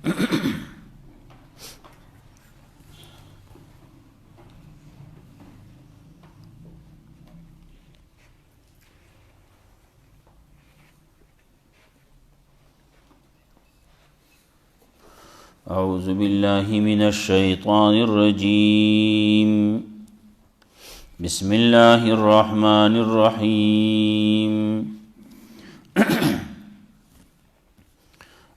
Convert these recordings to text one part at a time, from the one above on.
أعوذ بالله من الشيطان الرجيم بسم الله الرحمن الرحيم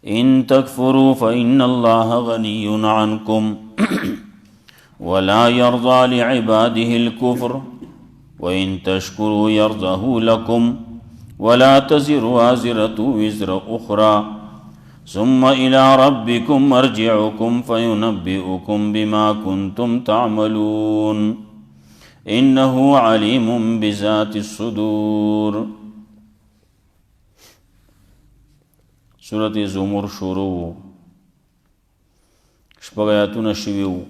إن تكفروا فإن الله غني عنكم ولا يرضى لعباده الكفر وإن تشكروا يرضه لكم ولا تزر وازرة وزر أخرى ثم إلى ربكم مرجعكم فينبئكم بما كنتم تعملون إنه عليم بذات الصدور. سورة زمر شروع شپږ آیاتونه شوي وو.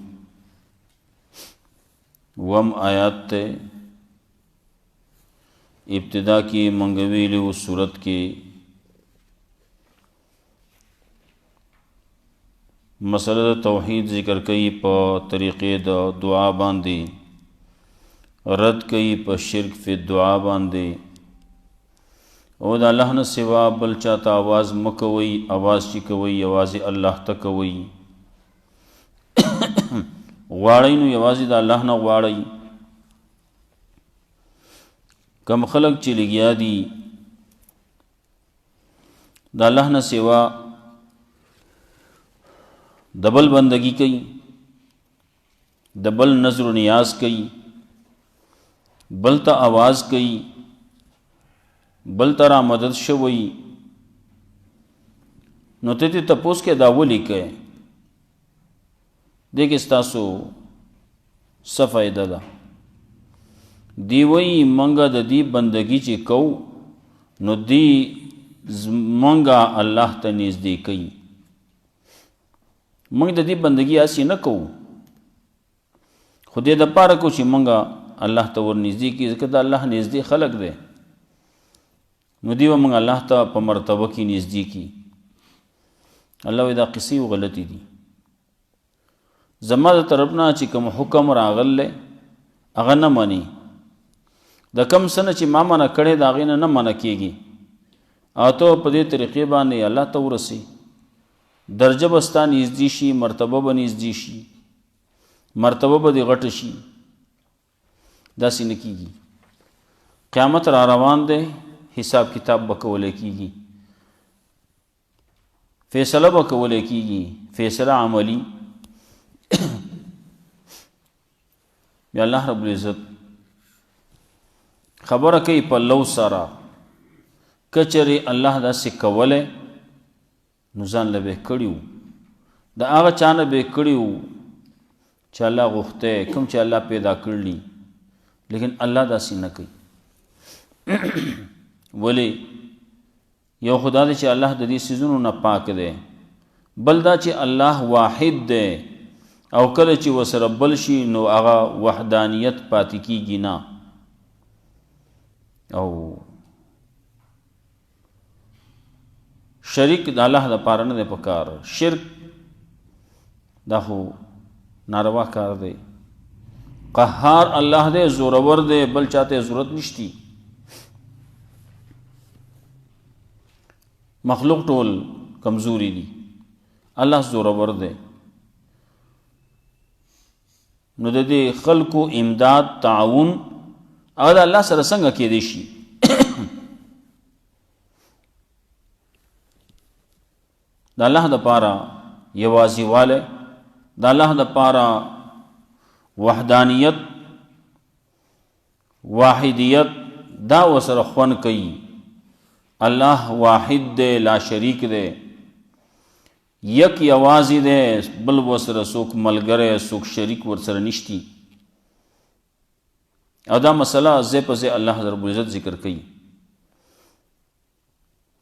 وم آیات ته ابتدا کې موږ ویلي وو سورت کې مسله توحید ذکر کوي په طریقې د دعا باندې، رد کوي په شرک فی دعا باندې، او د الله نه سوا بل چاته آواز مکوئ، آواز چې کوئ یوازې الله ته کوئ، غواړئ نو یوازې د الله نه غواړئ. کم خلق چې لګیا دي د الله نه سوا دبل بندگی کئی، دبل نظر و نیاز کئی، بل تا آواز کئی، بل تا را مدد شوئی، نو تی تپوس کے داولی کئے دیکھ استاسو صفائدہ دا دی وی منگا دا دی بندگی چی کو نو دی منگا اللہ تا نزدی کئی. منگ دا دی بندگی آسی نہ کو خودی دا پارا کو چی منگا اللہ تا ور نزدی کی ذکر دا اللہ نزدی خلق دے نو دیو منگ اللہ تا پا مرتبہ کی نزدی کی. اللہ وی دا قصی و غلطی دی زمان دا طرفنا چی کم حکم راغل لے اغا نہ مانی دا کم سن چی ما مانا کڑے دا غینا نہ مانا کیگی آتو پا دی طریقے بانے اللہ تا ورسی درجه بستا نزدی شي، مرتبه به نزدی شي، مرتبه به دی غټ شي. داسې نه کیږي. قیامت را روان دی، حساب کتاب به کولی کیږي، فیصله به کولی کیږي، فیصله عملی. بیا الله رب العزت خبره کوي په لو سره کچرې الله داسې کولی نو ځان له به کړي وو، د هغه چا نه به کړي وو چې الله غوښتی، کوم چې الله پیدا کړلي، لیکن الله داسې نه کوي. ولې یو خدا دی چې الله د دې څیزونو نه پاک دی، بل دا چې الله واحد دی او کله چې ورسره بل شي نو هغه وحدانیت پاتې کیږي نه. او شریک د الله د پاره نه دی پکار، شرک دا خو ناروا کار دی. قهار الله دی، زورور دی، بل چاته ضرورت نشتی. مخلوق ټول کمزوری دی، الله زورور دی. نو د دې خلقو امداد تعاون هغه د الله سره څنګه کېدی شي؟ د الله د پاره یوازې واله، د الله د پاره وحدانیت، واحدیت دا وسره خون کوي. الله واحد دی، لا شریک دی، یک یوازې دی، بل وسره څوک ملګری څوک شریک ورسره نشتی. او دا مسله ځای په ځای الله رب العزت ذکر کوي،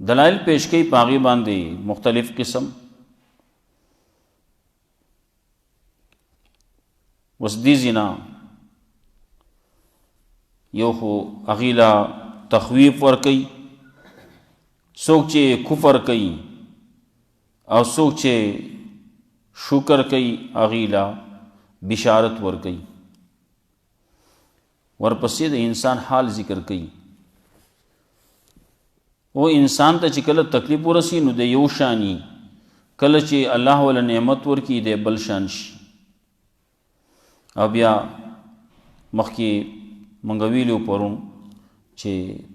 دلائل پیش کوي په هغې باندې مختلف قسم. اوس دې ځینه یو خو هغې له تخویف ورکوي، څوک چې کفر کوي او څوک چې شکر کوي اغیلا بشارت ور کوي. ورپسې د انسان حال ذکر کوي. او انسان ته چې کله تکلیف ورسی نو د یو شانی، کله چې الله ول نعمت ورکی د بل شان شي. او بیا مخکې مونږ ویلو پرون چې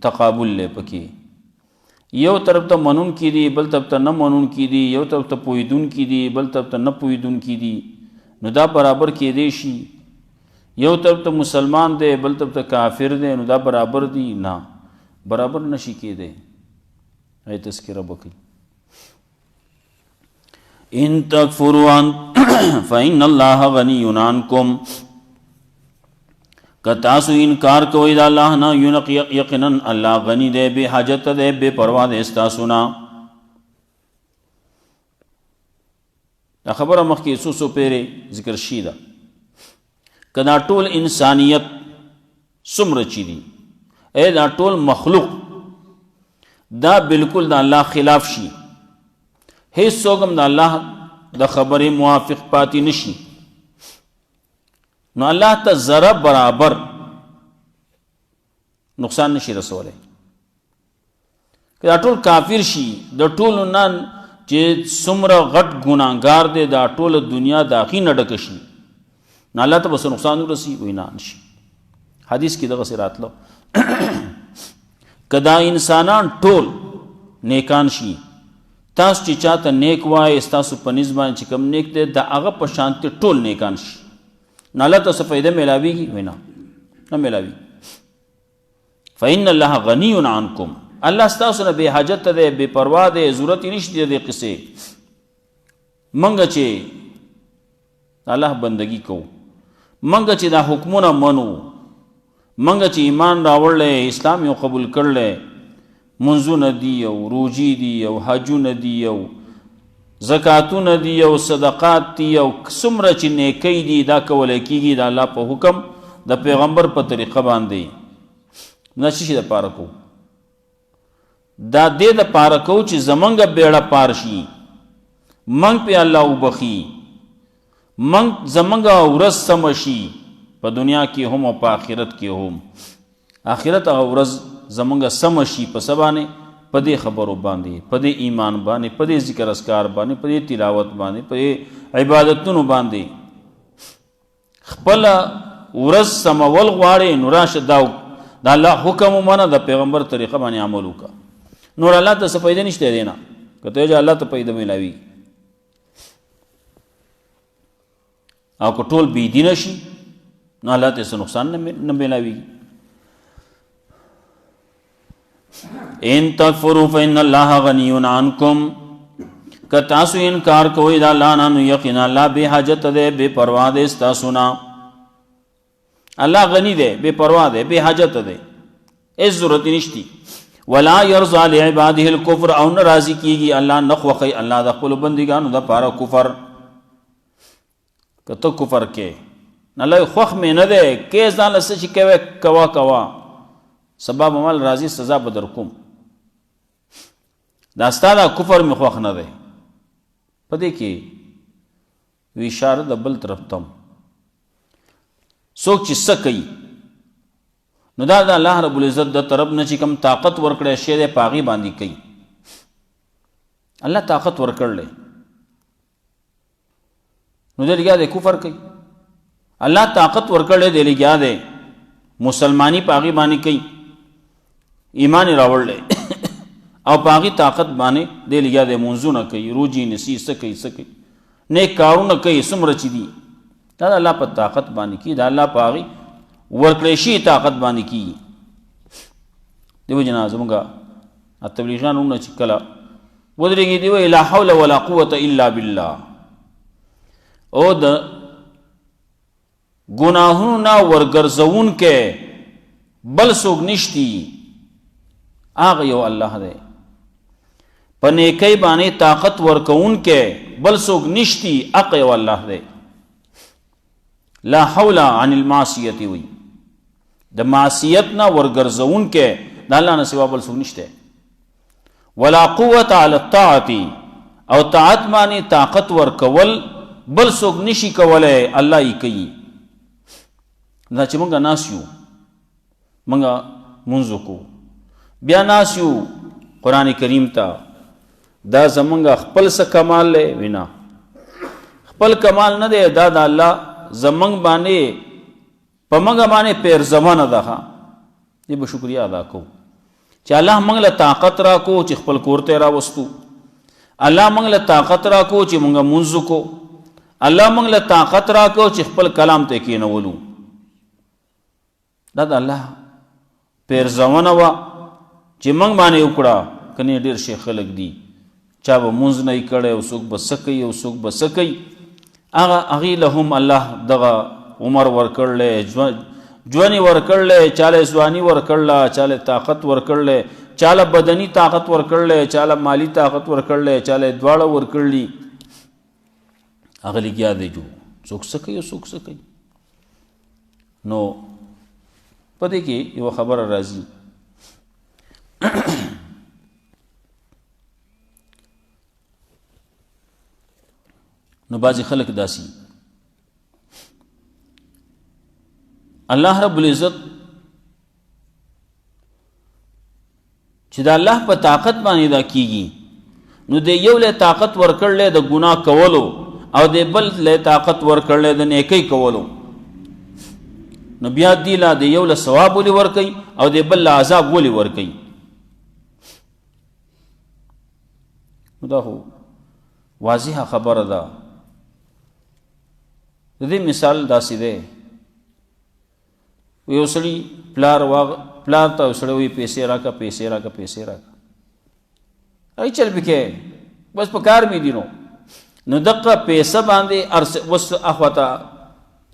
تقابل لې پکې، یو طرف ته منون کی دي بل طرف ته نه منون کی دي، یو طرف ته پویدون کی دي بل طرف ته نه پویدون کی دي، نو دا برابر کې دی شي. یو طرف ته مسلمان دی بل طرف ته کافر دی، نو دا برابر دی؟ نه، برابر نشي کېدی. ای تذکرہ وکړي. ان تکفروا فإن الله غنی عنکم، که تاسو انکار کوئ د الله نه، یقینا الله غنی دی، بے حاجت دی، بے پروا دی ستاسو نه. دا خبره مخکې څو پیرې ذکر شي ده. که دا ټول انسانیت څومره چې دي، دا ټول مخلوق دا بالکل د الله خلاف شي، هیڅ څوک هم د الله د خبرې موافق پاتې نشي، نو الله ته ذره برابر نقصان نشي رسولی. که دا ټول کافر شي، د ټولو نن چې څومره غټ ګناهګار دی دا ټوله دنیا د هغې نه ډکه شي، نو الله ته به څه نقصان ورسي؟ وایي نه، نشي. حدیث کې دغسې راتلو که دا انسانان ټول نیکان شي، تاسو چې چاته نیک وایي ستاسو په نسبت باندې چې کوم نیک دی د هغه په شانتې ټول نیکان شي، نو الله ته څه فایده میلاویږي؟ وایي نه میلاویږي. فإن الله غنی عنکم، الله ستاسو نه بې حاجت دی، بې پروا دی، ضرورت یې نشته د دې قصې. موږ چې الله بندگی کوو، موږ چې دا حکمونه منو، موږ چې ایمان راوړلی، اسلام یو قبول کړلی، منځونه دي او روجي دي او حجونه دي او زکاتونه دي او صدقات دي او څومره چې نیکی دي دا کولی کېږي د الله په حکم د پیغمبر په طریقه باندې. نه څه شي دپاره کوو؟ دا دې دپاره کوو چې زمونږ بیړه پار شي، موږ پې الله وبخي، زمونږ ورځ سمه شي په دنیا کې هم او په آخرت کې هم. آخرت هغه ورځ زمونږ سمه شي په څه باندې؟ په دې خبرو باندې، په دې ایمان باندې، په دې ذکر اذکار باندې، په دې تلاوت باندې، په دې عبادتونو باندې. خپله ورځ سمول غواړې نو راشه د الله حکم ومنه، د پیغمبر طریقه باندې عمل وکړه، نور الله ته څه فایده نشته دی نه. که ته چې الله ته فایده میلاوي او که ټول بېدینه شي نو الله ته څه نقصان نه میلاوي. ان تکفروا فإن الله غنی عنکم، که تاسو انکار کوئ د الله نه نو یقینا الله بې حاجت دی، بې پروا دی ستاسو نه. الله غنی دی، بې پروا دی، بې حاجت دی، هېڅ ضرورت یې نشتی. ولا یرضى لعباده الکفر، او نه راضي کېږي الله، نه خوښوي الله د خپلو بندګانو دپاره کفر. که ته کفر کې الله خوښ مې نه دی، کې ځان له څه چې کوې کوه، سبا به مال راځي سزا به در کوم، دا ستا دا کفر مې خوښ نه دی. په دې کې وی اشاره د بل طرف ته څوک چې څه کوي نو دا د الله رب العزت د طرف نه چې کوم طاقت ورکړی شی دی په هغې باندې کوي. الله طاقت ورکړلی نو دی لګیا دی کفر کوي. الله طاقت ورکړلی دی لګیا دی مسلمانی په هغې باندې کوي، ایمان یې راوړلی او په هغې طاقت باندې دی لګیا دی منځونه کوي، روجي نیسي، څه کوي نیک کارونه کوي، څومره چې دي دا د الله په طاقت باندې کېږي، دا الله په هغې ورکړی شي طاقت باندې کېږي. دې وجې نه زموږ تبلیغیان وروڼه چې کله ودرېږي دی وایي لا حول ولا قوة الا بالله، او د ګناهونو نه ورګرځونکی بل څوک نشتی، هغه یو الله دی. په نیکۍ باندې طاقت ورکوونکی بل څوک نشتی، هغه یو الله دی. لا حول عن المعصیت وی، د معصیت نه ورګرځونکی د الله نه سوا بل څوک نشته. ولا قوة على الطاعة، او طاعت باندې طاقت ورکول بل څوک نشي کولی، الله یې کوي. دا چې مونږ ناست یو، مونږ مونځ وکړو، بیا ناست یو قرآن کریم ته، دا زمونږ خپل څه کمال دی؟ وینا خپل کمال نه دی، دا د الله زمونږ باندې په مونږ باندې پیرزمانه ده. دې به شکریه ادا کوو چې الله مونږ له طاقت راکو چې خپل کور ته راوستو، الله مونږ له طاقت راکو چې مونږ مونځ وکړو، الله مونږ له طاقت راکو چې خپل کلام ته کېنولو. دا د الله پیرزمانه وه چې مونږ باندې وکړه. کنې ډېر شي خلک دي چا به مونځ نه یې کړی، او څوک به څه کوي او څوک به څه کوي. هغې له هم الله دغه عمر ورکړلی، ژوند یې ورکړلی، چاله ځواني ورکړله، چاله طاقت ورکړلی، چاله بدني طاقت ورکړلی، چاله مالی طاقت ورکړلی، چاله دواړه ورکړلي. هغه لګیا دی جو څوک څه کوي او څوک څه کوي. نو په دې کې یوه خبره راځي، نو بعضې خلک داسي الله رب العزت چې د الله په طاقت باندې دا کیږي، نو د یو له طاقت ورکړلی د ګناه کولو، او د بل له طاقت ورکړلی د نیکۍ کولو. نو بیا دی لا د یو له ثواب ولې ورکوي او د بل له عذاب ولې ورکوي؟ نو دا خو واضحه خبره ده. د دې مثال داسې دی، یو سړي پلار ته یو سړی وایي پیسې راکړه، پیسې راکړه، پیسې راکړه. ای چل پکې بس په کار مې دي. نو دغه پیسه باندې اوس اخواته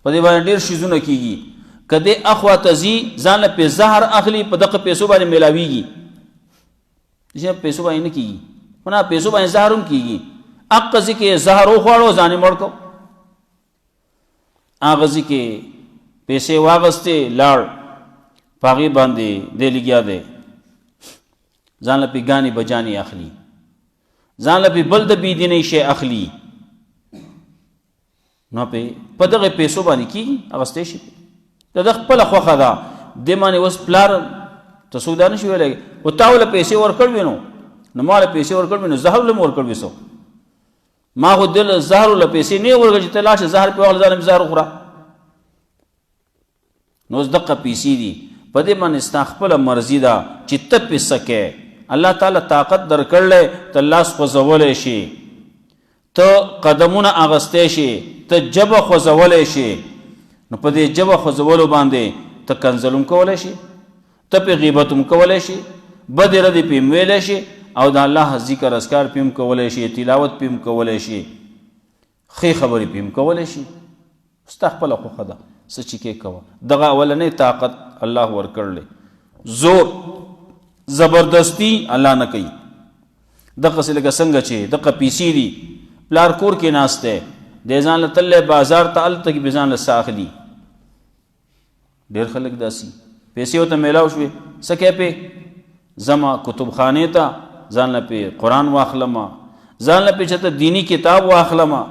په دې باندې ډېر شیزونه کېږي. که دې اخواته ځي ځان له پې زهر اخلي، په دغه پیسو باندې میلاویږي. چې پیسو باندې نه کېږي، خو نه پیسو باندې زهر هم کېږي. هغه ځای کې زهر وخوړو ځان یې مړ کړو، هغه ځای کې پیسې واغستې لاړ، په هغې باندې دی لګیا دی، ځان له پې ګانې بجانې اخلي، ځان له پې بل د بېدینۍ شی اخلي. نو په دغه پیسو باندې کېږي اغستی شي، د ده خپله خوښه ده. دې باندې اوس پلار ته څوک دا نه شي ویلی خو تا له پیسې ورکړ وي، نو ما له پیسې ورکړ وي، نو زهر له مې ورکړ وي څو، ما خو دې له زهرو له پیسې نه یې ورکړ چې ته لاړ شه زهر پې واخله ځان مې زهر وخوره. نو اوس دغه پیسې دي، په دې باندې ستا خپله مرضي ده چې ته پې څه کوې. الله تعالی طاقت درکړلی، ته لاس خوځولی شي، ته قدمونه اغستی شي، ته جبه خوځولی شي. نو په دې جبه خوځولو باندې ته کنځل هم کولی شي، ته پې غیبت هم کولی شي، بدې ردې پې هم ویلی شي، او د الله ذکر اذکار پې هم کولی شي، تلاوت پې هم کولی شي، ښې خبرې پې هم کولی شي. ستا خپله خوښه ده، څه چې کې کوه. دغه اولنۍ طاقت الله ورکړلی، زور زبردستی الله نه کوي. دغسې لکه څنګه چې دغه پیسې دي، پلار کور کې ناست دی، دی ځان له تللی بازار ته، هلته کې به ځان له څه اخلي. ډېر خلک داسي پیسې ورته میلاو شوې، څه کوې پې ځمه کتبخانې ته، ځان له پې قرآن واخلمه، ځان له پې چېرته دیني کتاب واخلمه.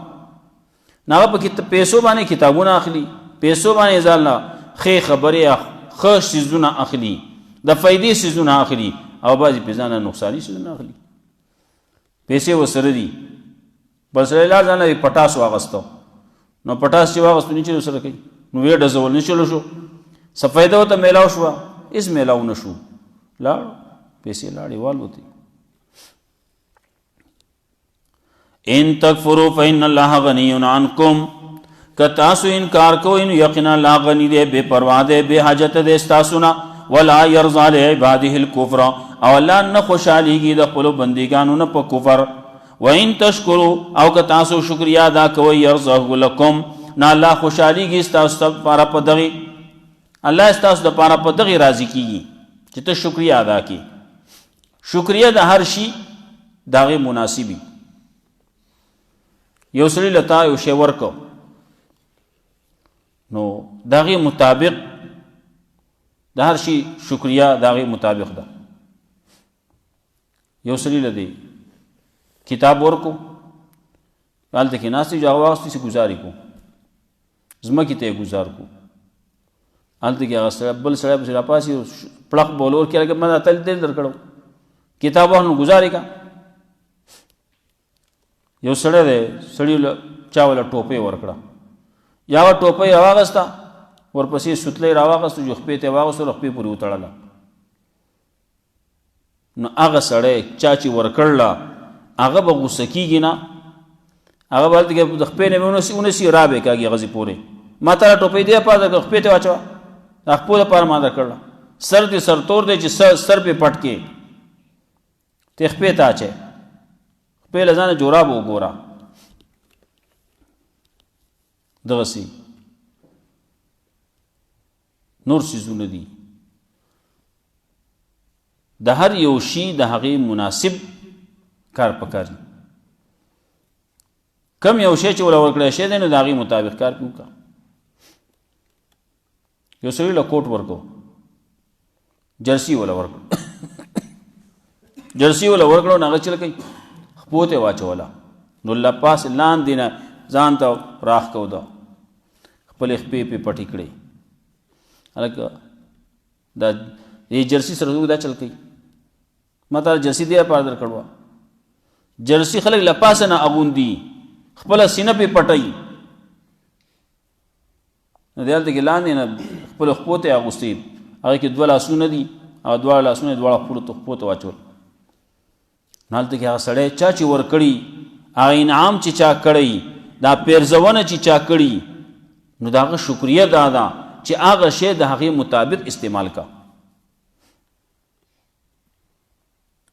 نو هغه په پیسو باندې کتابونه اخلي، پیسو باندې ځان له ښې خبرې ښه څیزونه اخلي، د فایدې څیزونه اخلي، او بعضې پې ځان له نقصاني څیزونه اخلي. پیسې ورسره دي، بل سړی لاړ ځان له پټاس واغسته، نو پټاس چې واغستو نه چې ورسره کوي، نو ویې ډزول نه چلو شو، څه فایده ورته میلاو شوه؟ هېڅ میلاو نه شو، لاړ پیسې لاړې والوتې. ان تکفروا فإن الله غنی عنکم، که تاسو انکار کوئ نو یقینا الله غني دی، بے پروا دی، بے حاجت دی ستاسو نه. ولا یرضى لعباده الکفر، او الله نه خوشحالیږي د خپلو بندګانو نه په کفر. وان تشکروا، او که تاسو شکریا ادا کوئ، یرضه لکم، نه الله خوشحالیږي ستاسو دپاره په دغې، الله ستاسو دپاره په دغې راضي کېږي چې ته شکریا ادا کړې. شکریه د هر شي د هغې مناسبي. یو سړي له تا یو شی ورکړو، نو د هغې مطابق د هر شي شکریه د هغې مطابق ده. یو سړي له دې کتاب ورکو، هلته کې ناست جو هغه واغستې چې ګزار یې کړو ځمکې ته یې ګزار کړو هلته کې هغه سړی بل سړی پسې راپاسي پړق بولور کې لکه ما تل دل در کړو کتاب واخلو ګزار یې کا یو سړی دی سړي چا وله ټوپۍ ورکړه یا هغه ټوپۍ راواغسته ورپسې سوتلی راواغسته جو خپې ته یې واغسته خپې پورې وتړله نو هغه سړی چا چې ورکړله هغه به غوسه کېږي نه هغه به هلته کې د خپې نه مې ونیسي را به یې کاږي هغسې پورې ما تا ټوپۍ دې لپاره درکړه خپې ته واچوه د خپو دپاره ما درکړله سر دې سرتور دی چې سر پې پټ کې ته خپې ته اچوې خپې له ځانه جوراب وګوره دغسې نور څیزونه دي د هر یو شي د هغې مناسب کار پکار دي کم یو شی چې وله ورکړی شی دی نو د هغې مطابق کار پې وکړه یو سړي له کوټ ورکړو جرسي وله ورکړو جرسي وله ورکړو نو هغه چې کوي خپو ته واچوله نو له پاسې لاندې نه ځان ته راښ کو ده خپلې خپې پې پټې کړې هلکه دا دې جرسي سره دا چل کوي ما تا جرسي دې لپاره درکړوه جرسي خلک له پاسه نه اغوندي خپله سینه پې پټوي نو دې هلته کې لاندې نه خپلو خپو ته یې اغوستې هغې کې 2 لاسونه دي هغه 2 لاسونه یې دواړه خپو ته واچول نو هلته کې هغه سړی چا چې ورکړي هغه انعام چې چا کړی دا پیرزونه چې چا کړي نو د هغه شکریه دا ده چې هغه شی د هغې مطابق استعمال کا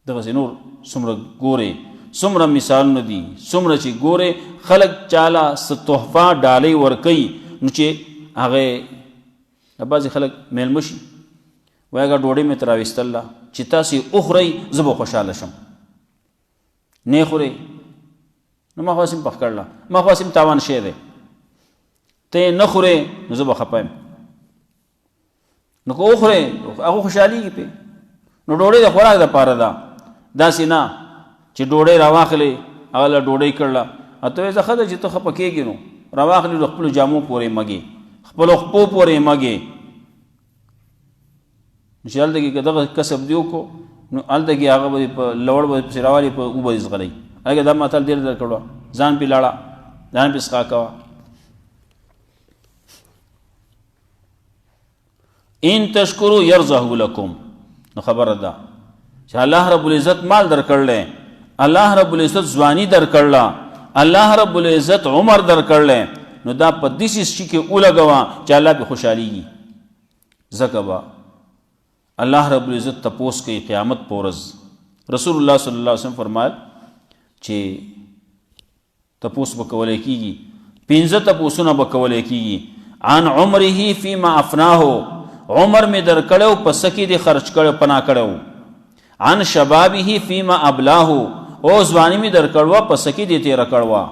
دغسې نور څومره ګورې څومره مثالونه دي څومره چې ګورې خلک چاله څه تحفه ډالۍ ورکوي نو چې هغې بعضې خلک میلمه شي وایي هغه ډوډۍ مې ته راویستله چې تاسې وخورئ زه به خوشحاله شم نه خورئ نو ما خو هسې پخ کړله ما خو هسې تاوان شی دی ته یې نه خورې نو زه به خفه یم نو که وخورې هغه خوشحالېږي پې نو ډوډۍ د خوراک دپاره ده داسې نه چې ډوډۍ راواخلې هغه له ډوډۍ کړله ته وایې زه ښه ده چې ته خفه کېږي نو راواخلې د خپلو جامو پورې مږې خپلو خپو پورې مږې نو چې هلته کې که دغه کسب دې وکړو نو هلته کې هغه به په لوړ به پسې راوالي په اوبه دې ځغلئ هغې دا متل ډېر در کړو ځان پې لاړه ځان پې څښا کوه ان تشکرو یرضه لکم نو خبره ده چې الله رب العزت مال در کړلی الله رب العزت ځواني در کړله الله رب العزت عمر در کړلی نو دا په داسې شي کې ولګوه چې الله پې خوشحالېږي ځکه به الله رب العزت تپوس کوي قیامت په ورځ رسول الله صلی الله علیه وسلم فرمایل چې تپوس به کولی کېږي 15 تپوسونه به کولی کېږي عن عمره فیما افناه عمر می در کړو په سکی دی خرچ کړو پنا کړو عن شبابه فيما ابلاه او ځواني می در کړو په سکی دی تیر کړو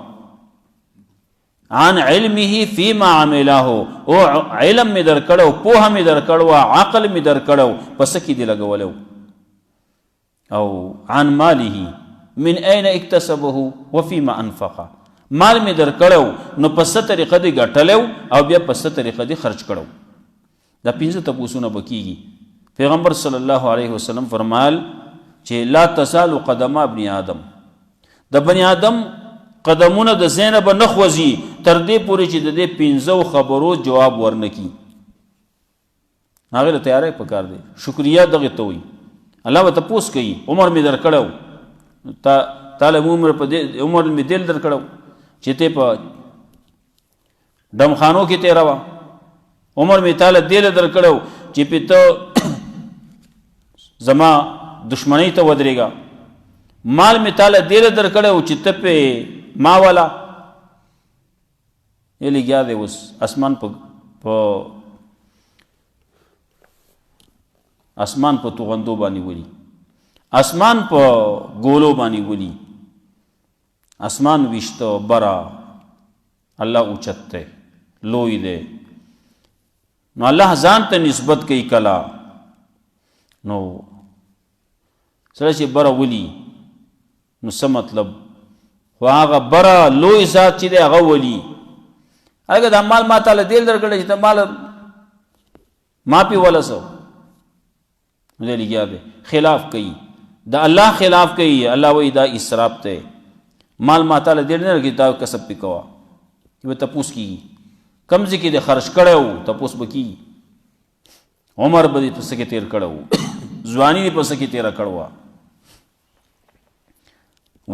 عن علمه فيما عمله او علم می در کړو په می در کړو عقل می در کړو په سکی دی لګولو او عن ماله من اين اكتسبه وفيما انفقه مال می در کړو نو په ست طریقه دی ګټلو او بیا په ست طریقه دی خرچ کړو دا 15 تپوسونه بکیږي پیغمبر صلی الله علیه وسلم فرمایل چې لا تزال قدم ابن آدم د بنی آدم قدمونه د زینب نه خوځي تر دې پورې چې د دې 15 خبرو جواب ورنکي هغه ته تیارې پکار دی شکریا دغه ته وي الله به تپوس کوي عمر می در کړو تعالی عمر په دې عمر می دل در کړو چې ته په دمخانو کې تیرا وا عمر می تعالی دل در کړو چې په ته زما دشمنی ته ودرېګا مال می تعالی دل در کړو چې ته په ما والا یلی گیا دی اوس اسمان په اسمان په توغندو باندې ولي اسمان په ګولو باندې ولي اسمان وشته برا الله اوچته لوی دی نو الله ځان ته نسبت کوي کلا نو سره چې برا ولي نو څه مطلب خو هغه بره لوی ذات چې دی هغه ولي. هغه دا مال ما تعالی دل درکړی چې ته مال ما پې ولسو نو دی لګیا دی خلاف کوي د الله خلاف کوي. الله وایي دا اسراف دی، مال ما تعالی دل نه درکړي دا کسب پې کوه. به تپوس کېږي کوم ځای کې د خرچ کړی و تپوس به کېږي. عمر به دې په څه کې تېر کړی و، ځواني دې په څه کې تېره کړې وه.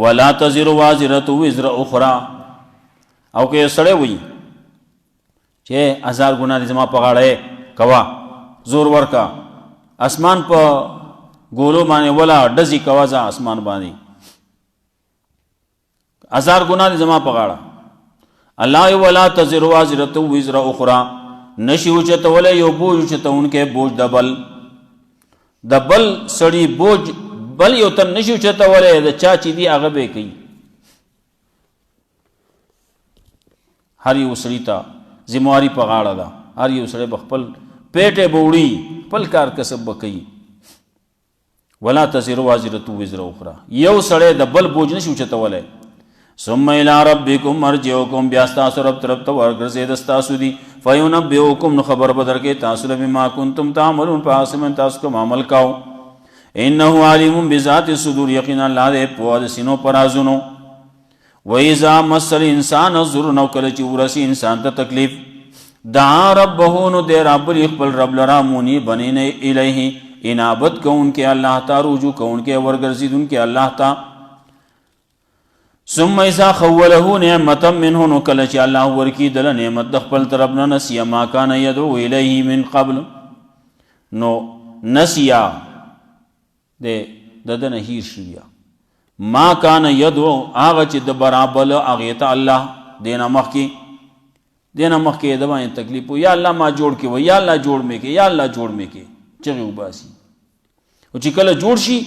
ولا تزر وازرة وزر اخرى. او که یو سړی وایي چې 1000 ګناه دې زما په غاړه کوه، زور ورکا اسمان په ګولو باندې ولا ډزې کوه ځه اسمان باندې 1000 ګناه دې زما په غاړه. الله ولا تزر وازرة وزر اخرى. نشي اوچتولی یو بوج اوچتونکی بوج د بل سړي بوج بل یو تن نشي اوچتولی د چا چې دی هغه به کوي. هر یو سړي ته ذمہواري په غاړه ده، هر یو سړی به خپل پیټې به وړي، خپل کار کسب به کوي. ولا تزر وازرة وزر اخرى. یو سړی د بل بوج نشي اوچتولی. ثم الى ربكم مرجعكم. بیا ستاسو رب طرف ته ورګرځېد ستاسو دي. فینبئکم نو خبر بدر کې تاسو له بما کنتم تعملون په هغه څه باندې تاسو کوم عمل کاو. انه علیم بذات الصدور. یقینا الله دې پوهه د سینو په رازونو. واذا مس الانسان الضر. نو کله چې ورسي انسان ته تکلیف دعا ربه نو دې رب خپل رب لرا منیبا الیه. انابت کوونکې الله ته، رجوع کوونکې ورګرځېدونکې الله ته. ثم اذا خوله نعمتا منه. نو کله چې الله ورکی دل نعمت د خپل طرف نه نسیا ما کان يدعو الیه من قبل. نو نسیا د دنه هیر شویا ما کان يدعو هغه چې د برابر هغه ته الله دینه مخکې د باندې تکلیف یا الله ما جوړ کې و یا الله جوړ مې کې یا الله جوړ مې کې چغې وباسي. او چې کله جوړ شي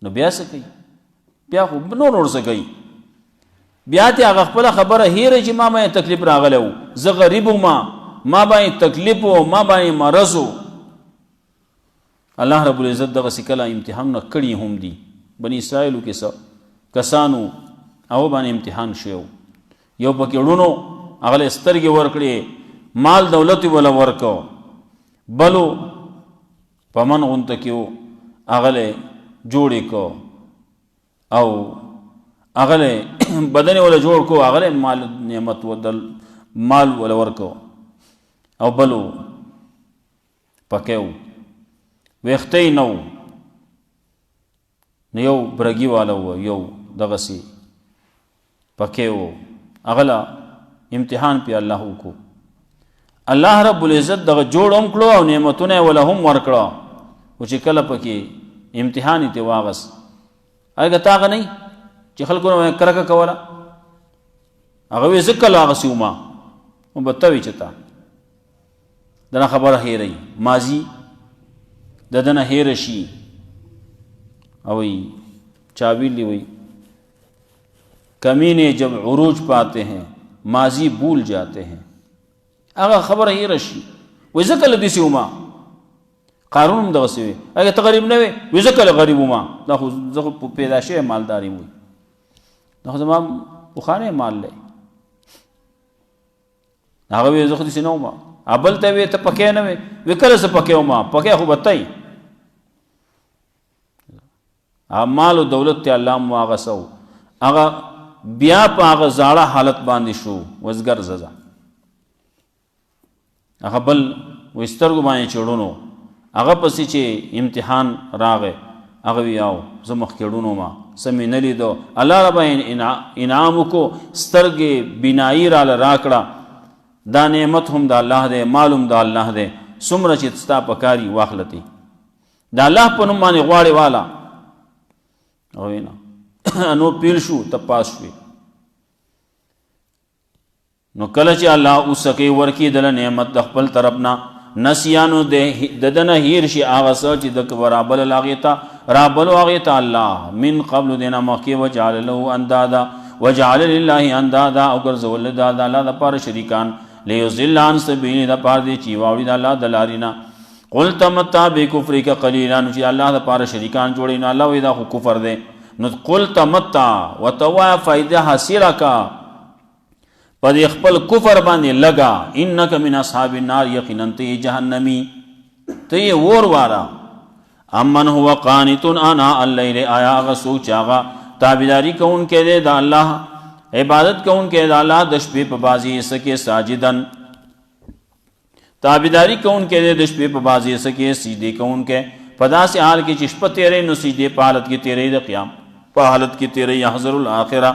نو بیا څه کوي؟ بیا خو نور څه کوي؟ بیا ته هغه خپله خبره هیره چې ما باندې تکلیف راغلی و، زه غریب وم، ما باندې تکلیف و، ما باندې مرض و. الله رب العزت دغسې کله امتحانونه کړي هم دي. بني اسرائیلو کې څه کسانو هغه باندې امتحان شوی. یو پکې ړونو هغه له سترګې ورکړې، مال دولت یې وله ورکو. بلو په من غونته کې و هغه له جوړې کو او هغه له بدن ولا جوړ کو، هغه له مال نعمت ودل مال ولا ورکو. او بلو پکېو ویختې نو یو برګي والا و، یو دغسې پکېو. هغه له امتحان پې الله وکړو. الله رب العزت دغه جوړ هم کړو او نعمتونه یې وله هم ورکړه. خو چې کله پکې امتحان یې ترې واغست، هغه ته هغه نه چې خلکو نه کرکه کوله، هغه وایي زه کله هغسې وما نو به ته وایي چې تا دنه خبره هېروي، ماضي د دنه هېره شي. او وایي چا ویلي وایي کمینے جب عروج پاتے ہیں ماضی بھول جاتے ہیں. هغه خبره هېره شي. وایي زه کله داسې وما. قارون هم دغسې وی، هغه ته غریب نه وی، وایي زه کله غریب وما. دا خو زه خو پیدا شوی مالدار یم. وایي دا خو زما پخوانی مال دی. هغه وایي زه خو داسې نه وما. بل ته وی ته پکې نه وی، وی کله زه پکې وما. پکې خو به ته یې. مال او دولت ته الله مو هغه څه و، هغه بیا په هغه زاړه حالت باندې شو وزګر ززه. هغه بل و سترګو باندې چړونو، هغه پسې چې امتحان راغی هغه وی او زه مخکې ړونو ما څه مې نه لیدو. الله ربه انعام وکړو، سترګې بینایي راله راکړه. دا نعمت هم د الله دی، مال هم د الله دی. څومره چې ستا په کار یي واخلتې د الله په نوم باندې غواړې والا. هغه وی نه نو پیل شو ته پاس شوې. نو کله چې الله اوسکې ورکې دله نعمت د خپل طرف نه نسیانو د دنه هیر شي هغه څه چې د برابل هغې ته رابلو هغې ته الله من قبل دینا مخکې وجعل له اندادا وجعل لله اندادا او ګرځول د الله دپاره شریکان لیضل عن سبیله دپاره دی چې واوړي د الله د لارې نه. قل تمتع بکفرک قلیلا. نو چې الله دپاره شریکان جوړوي نو الله وایي دا خو کفر دی. نو قل تمتع وتوا فائدہ حاصل کا پد خپل کفر باندې لگا انک من اصحاب النار یقینا تی جہنمی تی ور وارا امن هو قانت انا الليل آیا غسو چاغا تابعداری کون کے دے دا اللہ عبادت کون کے دا اللہ د شپې په بازی سکے ساجدن تابعداری کون کے دے د شپې په بازی سکے سیدے کون کے پدا سے حال کی چشپ تیرے نو سیدے په حالت کی تیرے د قیام په حالت کی تیرے یحذر الاخرہ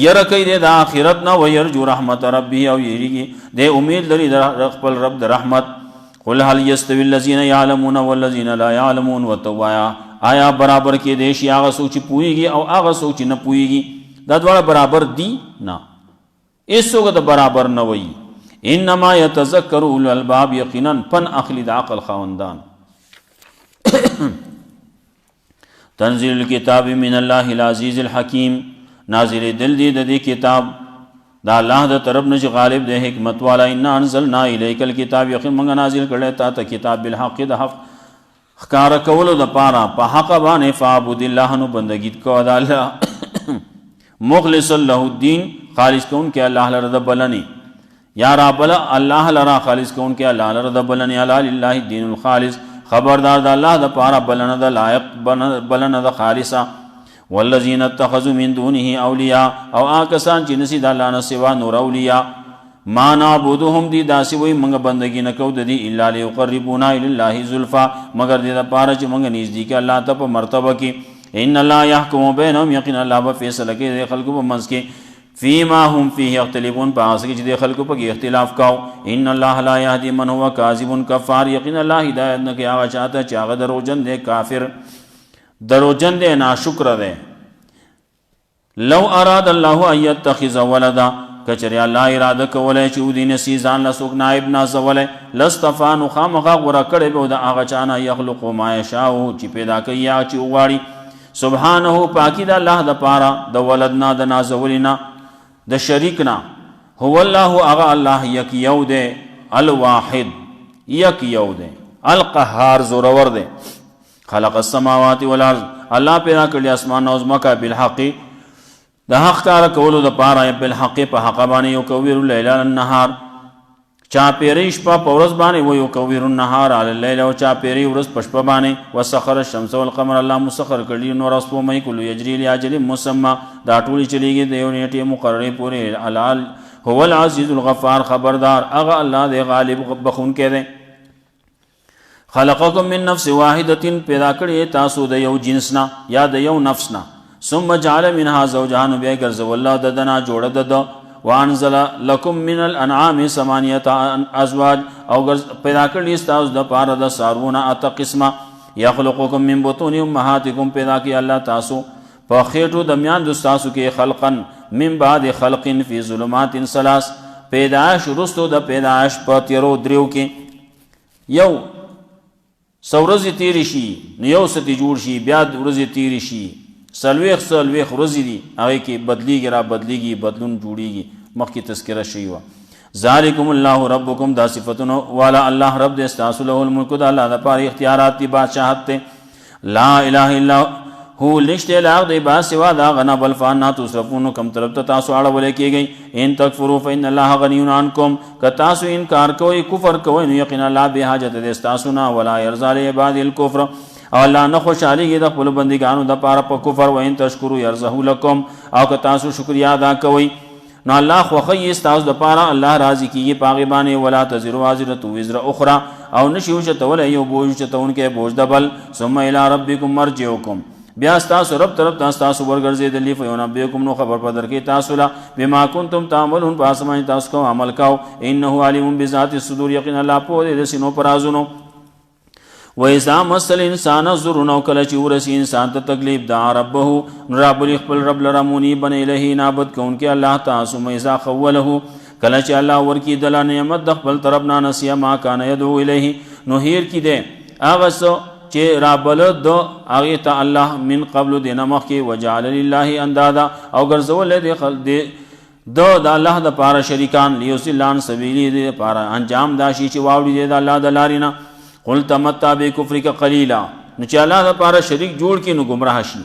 یرکی دے دا آخرت نا ویرجو رحمت ربی او یریگی دے امید لري در خپل رب در رحمت قل هل يستوي الذين يعلمون والذين لا يعلمون وتوایا آیا برابر کې دے شي هغه سوچ پويږي او هغه سوچ نه پويږي دا دواړه برابر دي نه ایسوګه د برابر نه وي انما يتذكر اولو الالباب یقینا پن اخلی د عقل خواندان تنزيل الكتاب من الله العزيز الحكيم نازل دل دی د دې کتاب دا الله د طرف نه غالب د حکمت والا ان انزلنا الیک الکتاب یقین موږ نازل کړل تا ته کتاب بالحق د حق ښکار کولو د پاره په حق باندې فعبد الله نو بندگی کو د الله مخلص له الدین خالص کون کې الله لره د بلنی یا رب الله لره خالص کون کې الله لره د بلنی الا لله الدین الخالص خبردار د الله د پاره بلنه د لایق بلنه د خالصه والذین اتخذوا من دونه اولیاء او آکسان چې نسی د الله نه سوا نور اولیاء ما نعبدهم دی داسې وي موږ بندگی نه کوو د دې الا ليقربونا الى الله زلفا مگر دې د پاره چې موږ نږدې کې الله ته په مرتبه کې ان الله يحكم بينهم یقینا الله به فیصله کوي د خلکو په منځ کې فيما هم فيه يختلفون پس کې چې د خلکو په اختلاف کاو ان الله لا يهدي من هو كاذب كفار یقینا الله هدایت نه کوي هغه چاته چې هغه دروژن دی کافر دروجن دے ناشکر دے لو اراد الله ان يتخذ ولدا کچری الله اراده کولای چې ودی نسی ځان لسوک نائب نازولای لستفانو خامخا غره کړي به د هغه چانه یخلق ما یشاء چې پیدا کوي یا چې وغواړي سبحانه پاکی د الله د پاره د ولدنا د نازولینا د شریکنا هو الله هغه الله یک یو دے الواحد یک یو دے القهار زورور دے خلق السماوات والارض الله پیدا کړی اسمان او زمکا بالحق د حق کار کولو د پاره بالحق په حق باندې یو کویر الليل النهار چا پیریش په ورځ باندې و یو کویر النهار علی الليل او چا پیری ورځ پشپ باندې وسخر الشمس والقمر الله مسخر کړی نور اس په مې کول یجری لاجل مسمى دا ټولی چلیږي د یو نیټه مقرره پورې الال هو العزیز الغفار خبردار اغه الله دی غالب بخون کړي خلقکم من نفس واحده پیدا کړی تاسو د یو جنسنا یا د یو نفسنا ثم جعل منها زوجان بیا ګرځو الله ددنا جوړ دد وانزل لكم من الانعام ثمانيه ازواج او پیدا کړی تاسو د پاره د سارونه اته قسمه یخلقکم من بطون امهاتکم پیدا کی الله تاسو په خېټو د میان د تاسو کې خلقن من بعد خلق فی ظلمات ثلاث پیدائش رستو د پیدائش په تیرو دریو کې یو سورزی تیری شي یو ستی جوړ شي بیا ورځي تیری شي سلویخ ورځي دي هغه کې بدلیږي را بدلیږي بدلون جوړیږي مخکې تذکرہ شوی و ذالکم الله ربکم دا صفاتن والا الله رب دې استاسو له الملک د الله د پاره اختیارات دی بادشاہت ته لا اله الا هو لشته لا غ با سوا دا غنا بل فانا تصرفون کم طرف ته تاسو اړه ولې کیږي ان تکفروا فإن الله غنی عنکم ک تاسو انکار کوئ کفر کوئ نو یقینا الله به حاجت دې تاسو نه ولا يرضى لعباد الكفر او الله نه خوشاليږي د خپل بندګانو د پاره په کفر و ان تشکروا يرزه لكم او ک تاسو شکریا ادا کوئ نو الله خوخی تاسو د پاره الله راضی کیږي پاغي باندې ولا تزر وازره وزر اخرى او نشیو چتول یو بوج چتون کې بوج دبل ثم الى ربكم مرجعكم بیا تاسو رب طرف تاسو ورګرځیدلی فینبئکم نو خبر پدر کې تاسو لا بما کنتم تعملون پاسمای تاسو کو عمل کاو انه علیم بذات الصدور یقینا الله په دې سينو پرازونو وإذا مس الانسان ضر نو کله چې ورسی انسان ته تکلیف دا ربه رب خپل رب لرا منیبن الیه نابد کون کې الله تاسو مېزا خوله کله چې الله ورکی دلا نعمت د خپل طرف نه نسیا ما کان يدعو الیه نو هیر کی دې هغه سو چې رابل دو هغه ته الله من قبل دینه مخ کې وجعل لله اندادا او ګرځول دې خل دې دو د الله د پاره شریکان لیوسلان سبیلی دې پاره انجام داشي چې واوړي دې د الله د لارینا قل تمتع بکفرک قلیلا نو چې الله د پاره شریک جوړ کې نو گمراه شي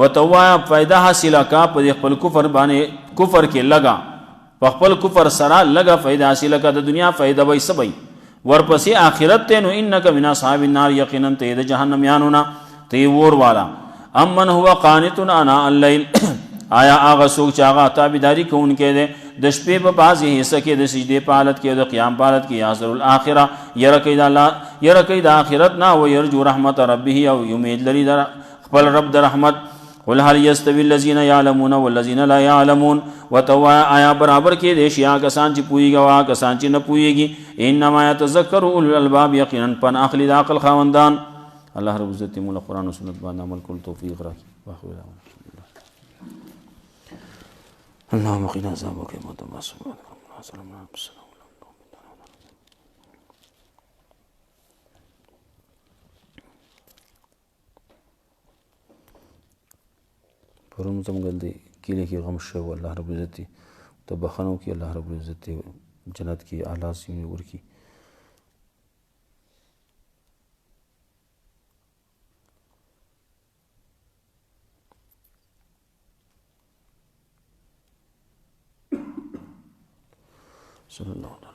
وتوایا فائدہ حاصل کا په خپل کفر باندې کفر کې لگا په خپل کفر سره لگا فائدہ حاصل کا د دنیا فائدہ وای سبي ورپسې آخرت ته نو انک من اصحاب النار یقینا ته د جهنم یانونا ته ور والا امن هو قانت انا الليل آیا هغه څوک چې هغه تابعداري کوونکی دی د شپې په بعضې حصه کې د سجدې په حالت کې او د قیام په حالت کې یحذر الاخره یره کوي د آخرت نه و یرجو رحمت ربه او امید لري د خپل رب د رحمت قل هل يستوي الذين يعلمون والذين لا يعلمون وتوا آیا برابر کې دي شیا کسان چې پويږي او کسان چې نه پويږي انما يتذكر اولو الالباب یقینا پن اخلي د عقل خاوندان الله رب عزت مولا قرآن و سنت باندې عمل کول توفیق راکړي واخر اللهم قنا عذابك يوم تبعث پرون زموږ د کلی کې غم شو الله رب عزت ته بخنو کې الله رب عزت جنت کې اعلی سیمې ورکړي صلی الله علیه